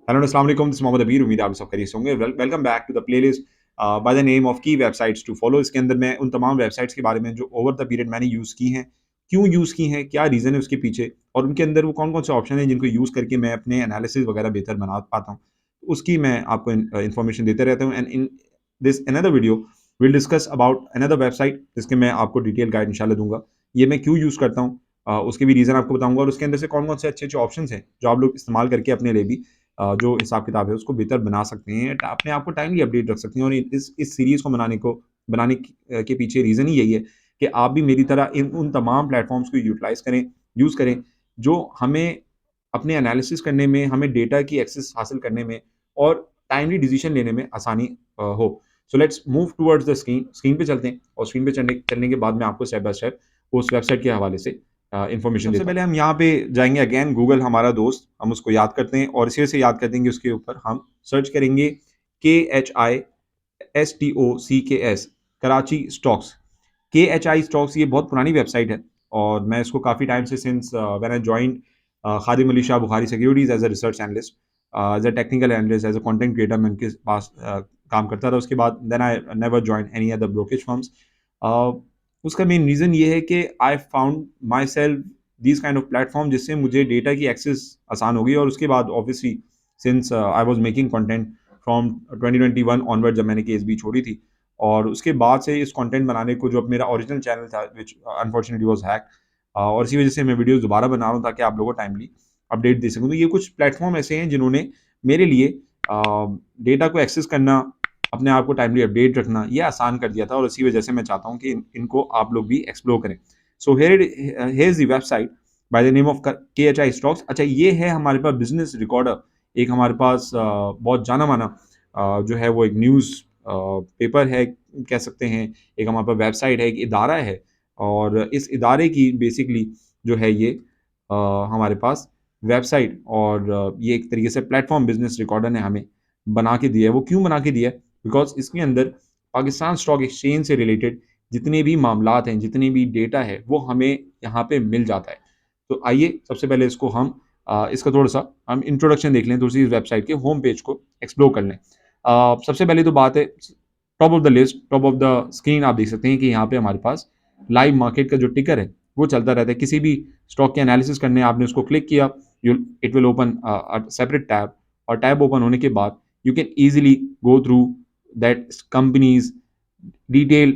Hello अस्सलाम वालेकुम, this Mohammad अबीर। उम्मीद है आप सब खैरियत से होंगे। Welcome back to the playlist by the name of की वेबसाइट्स टू फॉलो। इसके अंदर मैं उन तमाम वेबसाइट्स के बारे में जो ओवर द पीरियड मैंने यूज़ की हैं, क्यों यूज़ की हैं, क्या रीज़न है उसके पीछे और उनके अंदर वो कौन-कौन से ऑप्शन हैं जिनको यूज़ करके मैं अपने एनालिसिस वगैरह बेहतर बना पाता हूँ। उसकी मैं आपको इन्फॉर्मेशन देता रहता हूँ and in this another video will discuss about another website जिसके मैं आपको डिटेल गाइड इंशाल्लाह दूँगा। ये मैं क्यों यूज़ करता हूँ, उसके भी रीज़न आपको बताऊँगा और उसके अंदर से कौन-कौन से अच्छे-अच्छे ऑप्शंस हैं जो आप लोग इस्तेमाल करके अपने लिए भी जो हिसाब किताब है उसको बेहतर बना सकते हैं, अपने आप को टाइमली अपडेट रख सकते हैं और इस सीरीज़ को बनाने के पीछे रीज़न ही यही है कि आप भी मेरी तरह इन उन तमाम प्लेटफ़ॉर्म्स को यूटिलाइज़ करें, यूज़ करें, जो हमें अपने एनालिसिस करने में, हमें डेटा की एक्सेस हासिल करने में और टाइमली डिसीज़न लेने में आसानी हो। So let's move towards the screen. Screen पे चलते हैं और स्क्रीन पे चलने चलने के बाद मैं आपको स्टेप बाय स्टेप उस वेबसाइट के हवाले से इन्फॉर्मेशन देता हूँ। सबसे पहले हम यहाँ पे जाएँगे अगेन गूगल हमारा दोस्त, हम उसको याद करते हैं और इसी से याद कर देंगे उसके ऊपर हम सर्च करेंगे KHISTOCKS Karachi stocks. KHI stocks ये बहुत पुरानी वेबसाइट है और मैं इसको काफ़ी टाइम से since when I joined Khadim Ali Shah Bukhari securities as a research analyst, as a technical analyst, as a content creator मैं उनके पास काम करता रहा। उसके बाद then I never joined any other brokerage firms. Uh, उसका मेन रीज़न ये है कि I found myself these kind of platform जिससे मुझे डेटा की एक्सेस आसान हो गई और उसके बाद obviously since I was making content from 2021 onward जब मैंने केएसबी छोड़ी थी और उसके बाद से इस कंटेंट बनाने को जो अब मेरा ओरिजिनल चैनल था व्हिच अनफॉर्चुनेटली वाज़ हैक्ड, और इसी वज़ह से मैं वीडियोज़ दोबारा बना रहा हूँ ताकि आप लोगों को टाइमली अपडेट दे सकूँ। तो ये कुछ प्लेटफ़ॉर्म ऐसे हैं जिन्होंने मेरे लिए डेटा को एक्सेस करना, अपने आप को टाइमली अपडेट रखना ये आसान कर दिया था और इसी वज़ह से मैं चाहता हूँ कि इनको आप लोग भी एक्सप्लोर करें। So here is the website bye the name of KHI stocks. अच्छा, ये है हमारे पास बिज़नेस रिकॉर्डर, एक हमारे पास बहुत जाना-माना जो है वो एक न्यूज़ पेपर है कह सकते हैं, एक हमारे पास वेबसाइट है, एक इदारा है और इस इदारे की बेसिकली जो है ये अ, हमारे पास वेबसाइट और ये एक तरीके से प्लेटफ़ॉर्म बिज़नेस रिकॉर्डर ने हमें बना के दिया है। वो क्यों बना के दिया है? बिकॉज़ इसके अंदर पाकिस्तान स्टॉक एक्सचेंज से रिलेटेड जितने भी मामलात हैं, जितने भी डेटा है, वो हमें यहाँ पे मिल जाता है। तो आइए सबसे पहले इसको हम इसका थोड़ा-सा हम इंट्रोडक्शन देख लें, थोड़ी-सी इस वेबसाइट के होम पेज को एक्सप्लोर कर लें। सबसे पहले तो बात है top of the list, top of the screen आप देख सकते हैं कि यहाँ पे हमारे पास लाइव मार्केट का जो टिकर है, वो चलता रहता है। किसी भी स्टॉक के एनालिसिस करने आपने उसको क्लिक किया, it will open separate tab और टैब ओपन होने के बाद you can easily go through that companies detail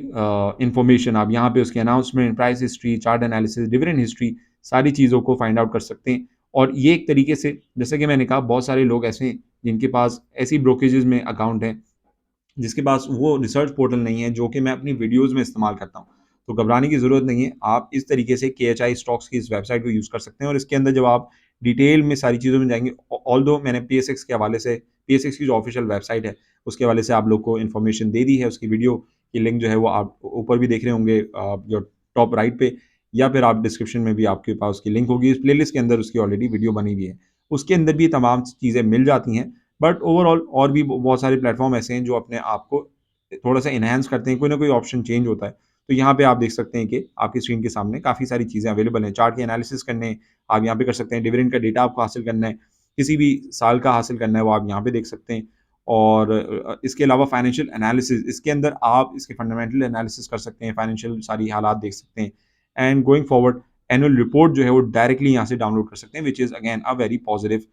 information. आप यहाँ पे उसकी announcement, price history, chart analysis, dividend history सारी चीज़ों को फाइंड आउट कर सकते हैं और ये एक तरीके से जैसे कि मैंने कहा बहुत सारे लोग ऐसे हैं जिनके पास ऐसी ब्रोकरेजेज़ में अकाउंट है जिसके पास वो रिसर्च पोर्टल नहीं है जो कि मैं अपनी वीडियोज़ में इस्तेमाल करता हूँ। तो घबराने की ज़रूरत नहीं है। आप इस तरीके से केएचआई स्टॉक्स की इस वेबसाइट को यूज़ कर सकते हैं और इसके अंदर जब आप डिटेल में सारी चीज़ों में जाएँगे, ऑल्दो मैंने पीएसएक्स के हवाले से, पीएसएक्स की जो ऑफ़िशियल वेबसाइट है, उसके हवाले से आप लोग को इन्फॉर्मेशन दे दी है। उसकी वीडियो की लिंक जो है वो आप ऊपर भी देख रहे होंगे जो टॉप राइट पे, या फिर आप डिस्क्रिप्शन में भी आपके पास उसकी लिंक होगी। इस प्लेलिस्ट के अंदर उसकी ऑलरेडी वीडियो बनी हुई है। उसके अंदर भी तमाम चीज़ें मिल जाती हैं। बट ओवरऑल और भी बहुत सारे प्लेटफ़ॉर्म ऐसे हैं जो अपने आप को थोड़ा-सा एनहांस करते हैं, कोई ना कोई ऑप्शन चेंज होता है। तो यहाँ पे आप देख सकते हैं कि आपकी स्क्रीन के सामने काफ़ी सारी चीज़ें अवेलेबल हैं। चार्ट के एनालिसिस करने आप यहाँ पे कर सकते हैं, डिविडेंड का डेटा आपको हासिल करना है, किसी भी साल का हासिल करना है वो आप यहाँ पे देख सकते हैं। और इसके अलावा फाइनेंशियल एनालिसिस, इसके अंदर आप इसके फंडामेंटल एनालिसिस कर सकते हैं, फाइनेंशियल सारी हालात देख सकते हैं and going forward annual report जो है वो डायरेक्टली यहाँ से डाउनलोड कर सकते हैं, which is again a very positive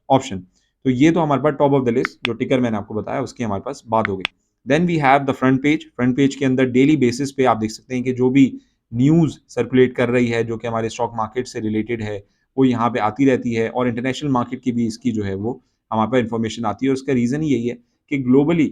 option. तो ये तो हमारे पास टॉप ऑफ द लिस्ट जो टिकर मैंने आपको बताया उसकी हमारे पास बात हो गई। Then we have the front page. Front page के अंदर डेली बेसिस पे आप देख सकते हैं कि जो भी न्यूज़ सर्कुलेट कर रही है जो कि हमारे स्टॉक मार्केट से रिलेटेड है, वो यहाँ पे आती रहती है और इंटरनेशनल मार्केट की भी इसकी जो है वो हमारे पास इन्फॉर्मेशन आती है और उसका रीज़न ही यही है कि ग्लोबली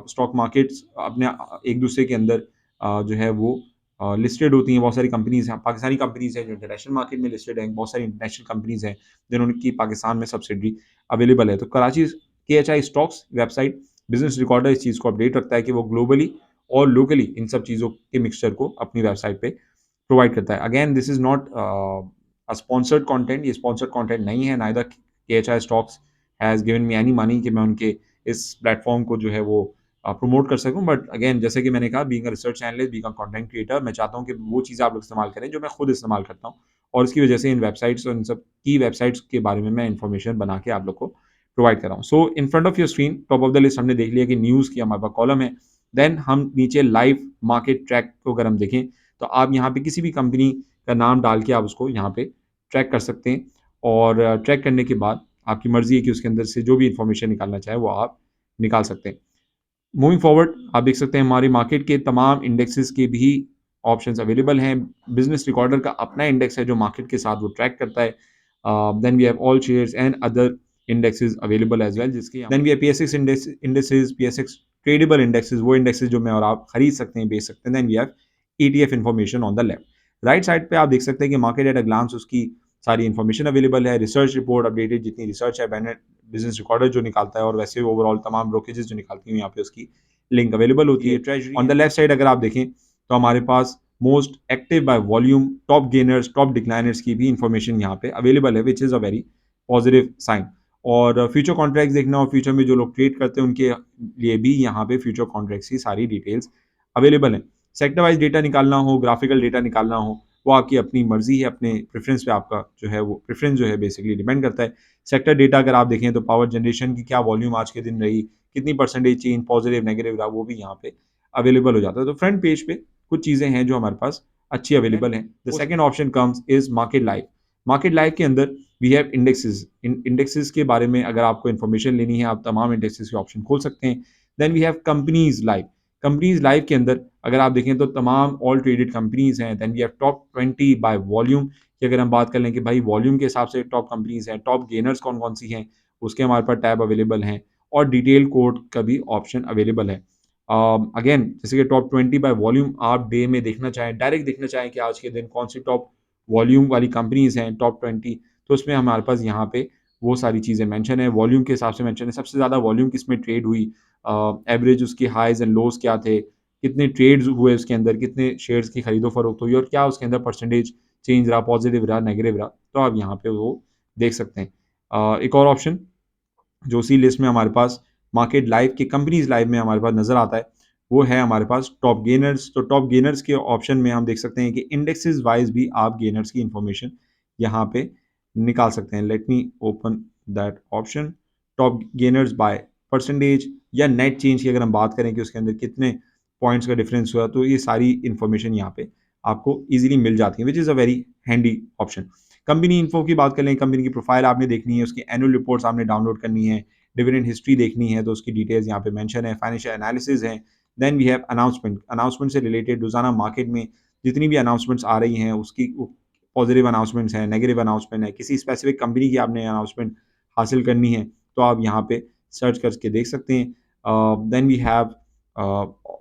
स्टॉक मार्केट्स अपने एक दूसरे के अंदर जो है वो लिस्टेड होती हैं। बहुत सारी कंपनीज़ हैं, पाकिस्तानी कंपनीज़ हैं जो इंटरनेशनल मार्केट में लिस्टेड हैं, बहुत सारी इंटरनेशनल कंपनीज़ हैं जिन्होंने पाकिस्तान में सब्सिडरी अवेलेबल है। तो Karachi KHI stocks website business recorder इस चीज़ को अपडेट रखता है कि वो ग्लोबली और लोकली इन सब चीज़ों के मिक्सचर को अपनी वेबसाइट पे प्रोवाइड करता है। Again this is not a sponsored content, ये स्पॉन्सर्ड कंटेंट नहीं है। Neither KHI stocks has given me any money कि मैं उनके इस प्लेटफ़ॉर्म को जो है वो प्रमोट कर सकूँ। बट अगेन जैसे कि मैंने कहा being a research analyst, being a content creator, मैं चाहता हूँ कि वो चीज़ें आप लोग इस्तेमाल करें जो मैं खुद इस्तेमाल करता हूँ और इसकी वजह से इन वेबसाइट्स और इन सब की वेबसाइट्स के बारे में मैं इन्फॉर्मेशन बना के आप लोग को प्रोवाइड कर रहा हूँ। So in front of your screen top of the list हमने देख लिया कि न्यूज़ की हमारे पास कॉलम है। देन हम नीचे लाइव मार्केट ट्रैक को अगर हम देखें तो आप यहाँ पे किसी भी कंपनी का नाम डाल के आप उसको यहाँ पे ट्रैक कर सकते हैं और ट्रैक करने के बाद आपकी मर्जी है कि उसके अंदर से जो भी इंफॉर्मेशन निकालना चाहे वो आप निकाल सकते हैं। मूविंग फॉरवर्ड आप देख सकते हैं हमारे मार्केट के तमाम इंडेक्सेस के भी ऑप्शंस अवेलेबल हैं। बिजनेस रिकॉर्डर का अपना इंडेक्स है जो मार्केट के साथ वो ट्रैक करता है। Then we have all shares and other indexes available as well, जिसके then we have PSX indexes, PSX tradable indexes, वो इंडेक्सेस जो मैं और आप खरीद सकते हैं, बेच सकते हैं। Then we have ETF information on the left. Right side पे आप देख सकते हैं कि मार्केट एट अ ग्लांस उसकी सारी इन्फॉर्मेशन अवेलेबल है। रिसर्च रिपोर्ट अपडेटेड, जितनी रिसर्च है बिजनेस रिकॉर्डर जो निकालता है और वैसे ओवरऑल तमाम ब्रोकेजेस जो निकालती हैं यहाँ पे उसकी लिंक अवेलेबल होती है। Treasury on the left side अगर आप देखें तो हमारे पास most active by volume, top gainers, top decliners की भी इंफॉर्मेशन यहाँ पे अवेलेबल है, which is a very positive sign. और फ्यूचर कॉन्ट्रैक्ट्स देखना और फ्यूचर में जो लोग ट्रेड करते हैं उनके लिए भी यहाँ पे फ्यूचर कॉन्ट्रैक्ट्स की सारी डिटेल्स अवेलेबल हैं। सेक्टर वाइज डेटा निकालना हो, ग्राफिकल डेटा निकालना हो, वो आपकी अपनी मर्जी है, अपने प्रेफरेंस पे आपका जो है वो प्रेफरेंस जो है बेसिकली डिपेंड करता है। सेक्टर डेटा अगर आप देखें तो पावर जनरेशन की क्या वॉल्यूम आज के दिन रही, कितनी परसेंटेज चेंज पॉजिटिव नेगेटिव रहा, वो भी यहाँ पे अवेलेबल हो जाता है। तो फ्रंट पेज पे कुछ चीज़ें हैं जो हमारे पास अच्छी अवेलेबल हैं। The second option comes is market live. Market live के अंदर वी हैव इंडेक्सेस। इंडेक्सेस के बारे में अगर आपको इन्फॉर्मेशन लेनी है आप तमाम इंडेक्सेस के ऑप्शन खोल सकते हैं। Then we have companies live. Companies live के अंदर अगर आप देखें तो तमाम ऑल ट्रेडेड कंपनीज हैं। Then we have top 20 by volume की अगर हम बात कर लें कि भाई वॉल्यूम के हिसाब से टॉप कंपनीज हैं, टॉप गेनर्स कौन कौन सी हैं, उसके हमारे पास टैब अवेलेबल हैं और डिटेल कोड का भी ऑप्शन अवेलेबल है। अगेन जैसे कि टॉप 20 बाय वॉल्यूम आप डे में देखना चाहें, डायरेक्ट देखना चाहें कि आज के दिन कौन सी टॉप वॉल्यूम वाली कंपनीज हैं टॉप 20, तो उसमें हमारे पास यहाँ पे वो सारी चीज़ें मेंशन है, वॉल्यूम के हिसाब से मेंशन है। सबसे ज़्यादा वॉल्यूम किसमें ट्रेड हुई, एवरेज उसके हाइज एंड लोज क्या थे, कितने ट्रेड्स हुए उसके अंदर, कितने शेयर्स की खरीदो फरोख्त हुई और क्या उसके अंदर परसेंटेज चेंज रहा, पॉजिटिव रहा, नेगेटिव रहा, तो आप यहाँ पे वो देख सकते हैं। एक और ऑप्शन जो उसी लिस्ट में हमारे पास मार्केट लाइव की कंपनीज लाइव में हमारे पास नजर आता है वो है हमारे पास टॉप गेनर्स। तो टॉप गेनर्स के ऑप्शन में हम देख सकते हैं कि इंडेक्सेस वाइज भी आप गेनर्स की इंफॉर्मेशन यहाँ पे निकाल सकते हैं। Let me open that option. Top gainers by percentage या नेट चेंज की अगर हम बात करें कि उसके अंदर कितने पॉइंट्स का डिफरेंस हुआ, तो ये सारी इंफॉर्मेशन यहाँ पे आपको इजीली मिल जाती है, which is a very handy option. Company info की बात करें, कंपनी की प्रोफाइल आपने देखनी है, उसकी एनुअल रिपोर्ट्स आपने डाउनलोड करनी है, डिविडेंड हिस्ट्री देखनी है तो उसकी डिटेल्स यहाँ पे मेंशन है, फाइनेंशियल एनालिसिस है। Then we have announcement. Announcement से रिलेटेड रोजाना मार्केट में जितनी भी अनाउंसमेंट्स आ रही हैं उसकी पॉजिटिव अनाउंसमेंट्स हैं, नेगेटिव अनाउंसमेंट है, किसी स्पेसिफिक कंपनी की आपने अनाउंसमेंट हासिल करनी है तो आप यहाँ पे सर्च करके देख सकते हैं। Then we have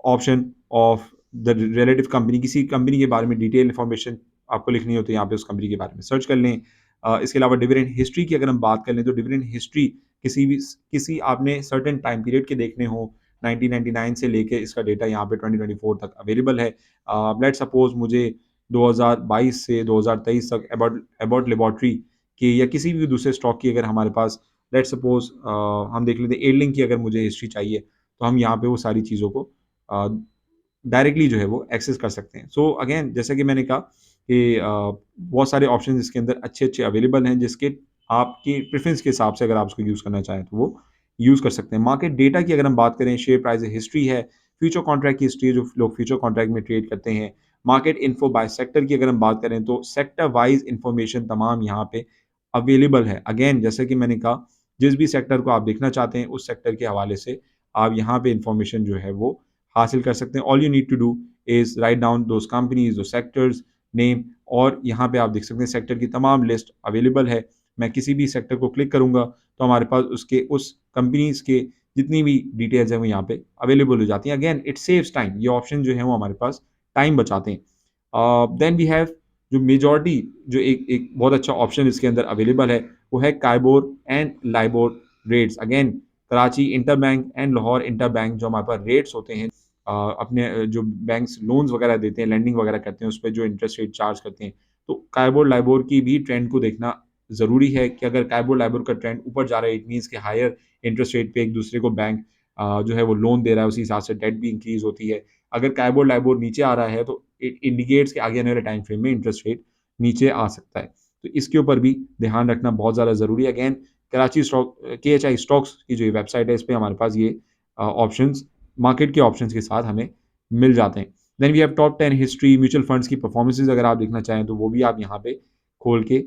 option of the relative company, किसी कंपनी के बारे में डिटेल इन्फॉर्मेशन आपको लिखनी हो तो यहाँ पे उस कंपनी के बारे में सर्च कर लें। इसके अलावा डिविडेंड हिस्ट्री की अगर हम बात कर लें तो डिविडेंड हिस्ट्री किसी आपने सर्टेन टाइम पीरियड के देखने हो, 1999 से लेके इसका डेटा यहाँ पे 2024 तक अवेलेबल है। लेट सपोज मुझे 2022 से 2023 तक अबाउट अबाउट लेबोरेटरी की या किसी भी दूसरे स्टॉक की अगर हमारे पास लेट सपोज हम देख लेते हैं एयरलिंक की अगर मुझे हिस्ट्री चाहिए तो हम यहाँ पे वो सारी चीज़ों को डायरेक्टली जो है वो एक्सेस कर सकते हैं। सो अगेन जैसा कि मैंने कहा कि बहुत सारे ऑप्शन इसके अंदर अच्छे अच्छे अवेलेबल हैं जिसके आपकी प्रेफरेंस के हिसाब से अगर आप उसको यूज़ करना चाहें तो वो यूज़ कर सकते हैं। मार्केट डेटा की अगर हम बात करें, शेयर प्राइस हिस्ट्री है, फ्यूचर कॉन्ट्रैक्ट की हिस्ट्री है जो लोग फ्यूचर कॉन्ट्रैक्ट में ट्रेड करते हैं। मार्केट इन्फो बाय सेक्टर की अगर हम बात करें तो सेक्टर वाइज इंफॉर्मेशन तमाम यहाँ पे अवेलेबल है। अगेन जैसे कि मैंने कहा जिस भी सेक्टर को आप देखना चाहते हैं उस सेक्टर के हवाले से आप यहाँ पे इंफॉर्मेशन जो है वो हासिल कर सकते हैं। All you need to do is write down those companies, दो सेक्टर्स नेम, और यहाँ पे आप देख सकते हैं सेक्टर की तमाम लिस्ट अवेलेबल है। मैं किसी भी सेक्टर को क्लिक करूंगा तो हमारे पास उसके उस कंपनीज के जितनी भी डिटेल्स हैं वो यहाँ पे अवेलेबल हो जाती हैं। अगेन इट सेव्स टाइम, ये ऑप्शन जो है वो हमारे पास टाइम बचाते हैं। देन वी हैव जो मेजॉरिटी जो एक एक बहुत अच्छा ऑप्शन इसके अंदर अवेलेबल है वो है KIBOR and LIBOR rates. Again Karachi inter bank and Lahore inter bank जो हमारे पास रेट्स होते हैं अपने जो बैंक्स लोन्स वगैरह देते हैं, लैंडिंग वगैरह करते हैं, उस पर जो इंटरेस्ट रेट चार्ज करते हैं, तो काइबोर लाइबोर की भी ट्रेंड को देखना ज़रूरी है कि अगर काइबोर लाइबोर का ट्रेंड ऊपर जा रहा है इट मीन्स कि हायर इंटरेस्ट रेट पे एक दूसरे को बैंक जो है वो लोन दे रहा है, उसी हिसाब से डेट भी इंक्रीज होती है। अगर काइबोर लाइबोर नीचे आ रहा है तो इट इंडिकेट्स कि आगे आने वाले टाइम फ्रेम में इंटरेस्ट रेट नीचे आ सकता है। तो इसके ऊपर भी ध्यान रखना बहुत ज़्यादा ज़रूरी है। Again Karachi stock KHI stocks की जो ये वेबसाइट है, इस पे हमारे पास ये ऑप्शंस मार्केट के ऑप्शंस के साथ हमें मिल जाते हैं। Then we have top 10 history mutual funds की परफॉर्मेंसेज़ अगर आप देखना चाहें तो वो भी आप यहाँ पे खोल के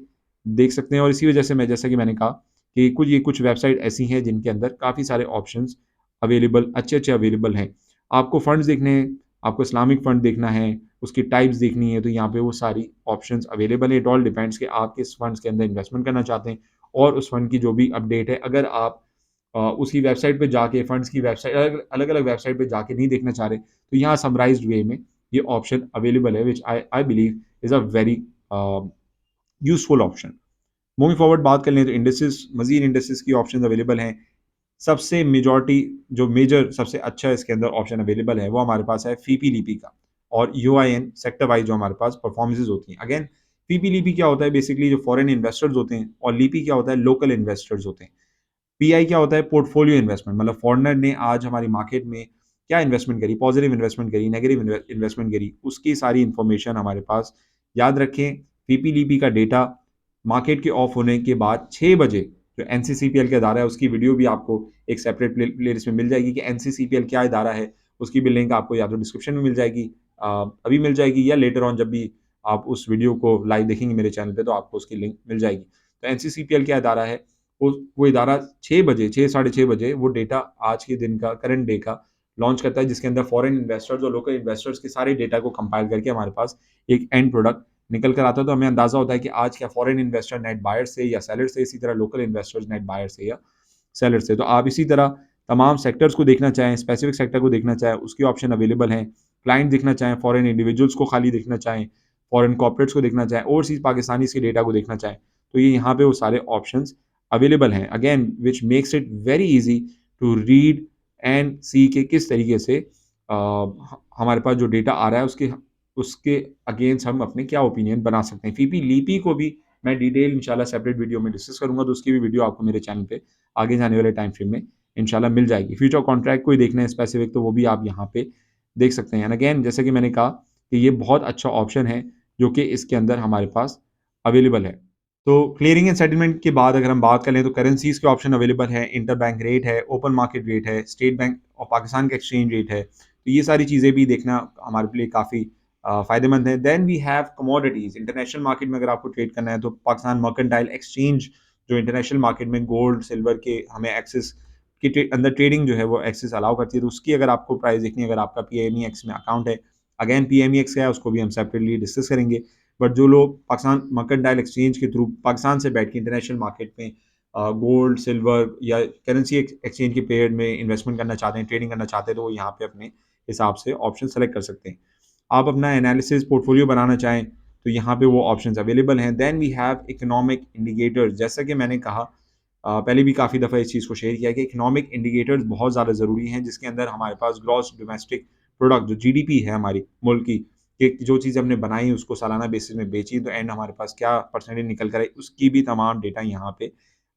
देख सकते हैं और इसी वजह से मैं जैसा कि मैंने कहा कि कुछ वेबसाइट ऐसी हैं जिनके अंदर काफ़ी सारे ऑप्शंस अवेलेबल अच्छे-अच्छे अवेलेबल हैं। आपको फंड्स देखने हैं, आपको इस्लामिक फंड देखना है, उसकी टाइप्स देखनी है तो यहाँ पे वो सारी ऑप्शंस अवेलेबल है। इट ऑल डिपेंड्स कि आप किस फंड्स के अंदर इन्वेस्टमेंट करना चाहते हैं और उस फंड की जो भी अपडेट है अगर आप उसी वेबसाइट पे जाके फंड्स की वेबसाइट अलग-अलग वेबसाइट पे जाके नहीं देखना चाह रहे, तो यहाँ समराइज़्ड वे में ये ऑप्शन अवेलेबल है which I I believe is a very useful option. Moving forward बात कर लें तो इंडेक्सेस मज़ीद इंडेक्सेस की ऑप्शंस अवेलेबल हैं। सबसे मेजॉरिटी जो मेजर सबसे अच्छा इसके अंदर ऑप्शन अवेलेबल है वो हमारे पास है फीपी-लीपी का और यूआईएन सेक्टर वाइज़ जो हमारे पास परफॉर्मेंसेज़ होती हैं। अगेन फीपी-लीपी क्या होता है बेसिकली जो फॉरेन इन्वेस्टर्स होते हैं और लीपी क्या होता है लोकल इन्वेस्टर्स होते हैं। पीआई क्या होता है पोर्टफोलियो इन्वेस्टमेंट मतलब फॉरेनर ने आज हमारी मार्केट में क्या इन्वेस्टमेंट करी, पॉजिटिव इन्वेस्टमेंट करी, नेगेटिव इन्वेस्टमेंट करी, उसकी सारी इन्फॉर्मेशन हमारे पास याद रखें पीपीलीपी का डेटा मार्केट के ऑफ होने के बाद 6 बजे जो एनसीसीपीएल का इदारा है उसकी वीडियो भी आपको एक सेपरेट प्लेलिस्ट में मिल जाएगी कि एनसीसीपीएल क्या इदारा है उसकी भी लिंक आपको या तो डिस्क्रिप्शन में मिल जाएगी अभी मिल जाएगी या लेटर ऑन जब भी आप उस वीडियो को लाइव देखेंगे मेरे चैनल पे तो आपको उसकी लिंक मिल जाएगी। तो एनसीसीपीएल क्या इदारा है वो इदारा 6 बजे 6 साढ़े 6 बजे वो डेटा आज के दिन का करंट डे का लॉन्च करता है जिसके अंदर फॉरेन इन्वेस्टर्स और लोकल इन्वेस्टर्स के सारे डेटा को कंपाइल करके हमारे पास एक एंड प्रोडक्ट निकल कर आता है तो हमें अंदाजा होता है कि आज क्या फॉरेन इन्वेस्टर नेट बायर से या सेलर से इसी तरह लोकल इन्वेस्टर्स नेट बायर से या सेलर से तो आप इसी तरह तमाम सेक्टर्स को देखना चाहें स्पेसिफिक सेक्टर को देखना चाहें उसकी ऑप्शन अवेलेबल हैं क्लाइंट देखना चाहें फॉरेन इंडिविजुअल्स को खाली देखना चाहें फॉरेन कॉर्पोरेट्स को देखना चाहें ओवरसीज पाकिस्तानी के डेटा को देखना चाहें तो ये यहाँ पे वो सारे ऑप्शंस अवेलेबल हैं again which makes it very easy to read and see के किस तरीके से हमारे पास जो डेटा आ रहा है उसके उसके अगेंस्ट हम अपने क्या ओपिनियन बना सकते हैं फीपी लीपी को भी मैं डिटेल इंशाल्लाह सेपरेट वीडियो में डिस्कस करूंगा तो उसकी भी वीडियो आपको मेरे चैनल पे आगे जाने वाले टाइम फ्रेम में इंशाल्लाह मिल जाएगी फ्यूचर कॉन्ट्रैक्ट को ही देखना है स्पेसिफिक तो वो भी आप यहाँ पे देख सकते हैं एंड अगेन जैसे कि मैंने कहा कि ये बहुत अच्छा ऑप्शन है जो कि इसके अंदर हमारे पास अवेलेबल है तो क्लियरिंग एंड सेटलमेंट के बाद अगर हम बात करें तो करेंसीज के ऑप्शन अवेलेबल है इंटर बैंक रेट है ओपन मार्केट रेट है स्टेट बैंक ऑफ पाकिस्तान का एक्सचेंज रेट है तो ये सारी चीज़ें भी देखना हमारे लिए काफ़ी फ़ायदेमंद है then we have commodities international market में अगर आपको ट्रेड करना है तो पाकिस्तान मर्केंटाइल एक्सचेंज जो इंटरनेशनल मार्केट में गोल्ड सिल्वर के हमें एक्सेस के अंदर ट्रेडिंग जो है वो एक्सेस अलाउ करती है तो उसकी अगर आपको प्राइस देखनी है अगर आपका PMEX में अकाउंट है अगेन PMEX क्या है उसको भी हम सेपरेटली डिस्कस करेंगे बट जो लोग पाकिस्तान मर्केंटाइल एक्सचेंज के थ्रू पाकिस्तान से बैठ के इंटरनेशनल मार्केट में गोल्ड सिल्वर या करेंसी एक्सचेंज के पेयर में इन्वेस्टमेंट करना चाहते हैं ट्रेडिंग करना चाहते हैं तो वो यहाँ पे अपने हिसाब से ऑप्शन सेलेक्ट कर सकते हैं आप अपना एनालिसिस पोर्टफोलियो बनाना चाहें तो यहाँ पे वो ऑप्शंस अवेलेबल हैं then we have economic indicators जैसा कि मैंने कहा पहले भी काफ़ी दफ़ा इस चीज़ को शेयर किया कि इकोनॉमिक इंडिकेटर्स बहुत ज़्यादा ज़रूरी हैं जिसके अंदर हमारे पास ग्रॉस डोमेस्टिक प्रोडक्ट जो जीडीपी है हमारी मुल्क की कि जो चीज़ हमने बनाई उसको सालाना बेसिस में बेची तो एंड हमारे पास क्या परसेंटेज निकल कर आई उसकी भी तमाम डेटा यहाँ पे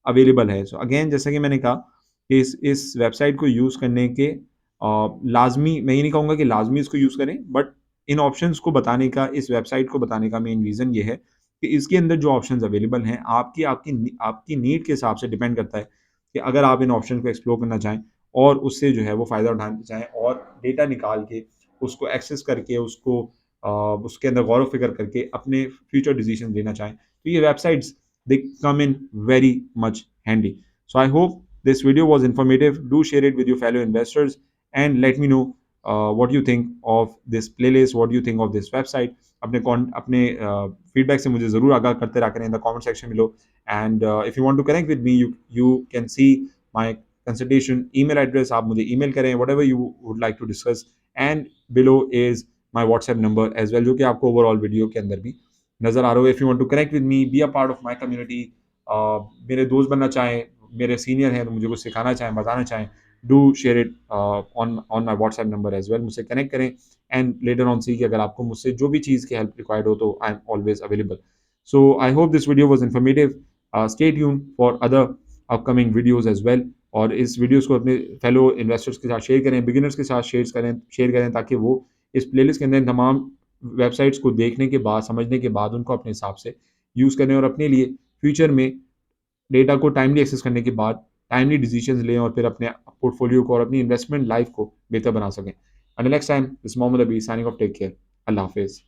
अवेलेबल है सो अगेन जैसा कि मैंने कहा कि इस वेबसाइट को यूज़ करने के लाजमी मैं ये नहीं कहूँगा कि लाजमी इसको यूज़ करें बट इन ऑप्शंस को बताने का इस वेबसाइट को बताने का मेन रीज़न ये है कि इसके अंदर जो ऑप्शंस अवेलेबल हैं आपकी नीड के हिसाब से डिपेंड करता है कि अगर आप इन ऑप्शन को एक्सप्लोर करना चाहें और उससे जो है वो फ़ायदा उठाना चाहें और डेटा निकाल के उसको एक्सेस करके उसको उसके अंदर गौर फ़िक्र करके अपने फ्यूचर डिसीजन लेना चाहें तो ये websites they come in very much handy so I hope this video was informative do share it with your fellow investors and let me know what you think of this playlist what do you think of this website अपने feedback से मुझे ज़रूर आगाह करते रहा करें in the comment section below and if you want to connect with me you can see my consultation email address आप मुझे ईमेल करें whatever you would like to discuss and below is my WhatsApp number as well जो कि आपको overall video के अंदर भी नज़र आ रहा हो if you want to connect with me be a part of my community मेरे दोस्त बनना चाहें मेरे सीनियर हैं तो मुझे कुछ सिखाना चाहें बताना चाहें do share it on my WhatsApp number as well मुझसे कनेक्ट करें एंड लेटर ऑन सी कि अगर आपको मुझसे जो भी चीज़ की हेल्प रिक्वायर्ड हो तो I am always available so I hope this video was informative stay tune for other upcoming videos as well और इस वीडियोज़ को अपने फेलो इन्वेस्टर्स के साथ शेयर करें बिगिनर्स के साथ शेयर करें ताकि वो इस प्लेलिस्ट के अंदर तमाम वेबसाइट्स को देखने के बाद समझने के बाद उनको अपने हिसाब से यूज़ करें और अपने लिए फ्यूचर में डेटा को टाइमली एक्सेस करने के बाद टाइमली डिसीजंस लें और फिर अपने पोर्टफोलियो को और अपनी इन्वेस्टमेंट लाइफ को बेहतर बना सकें। Until next time, this Mohammad Abi signing off, take care, अल्लाह हाफिज़।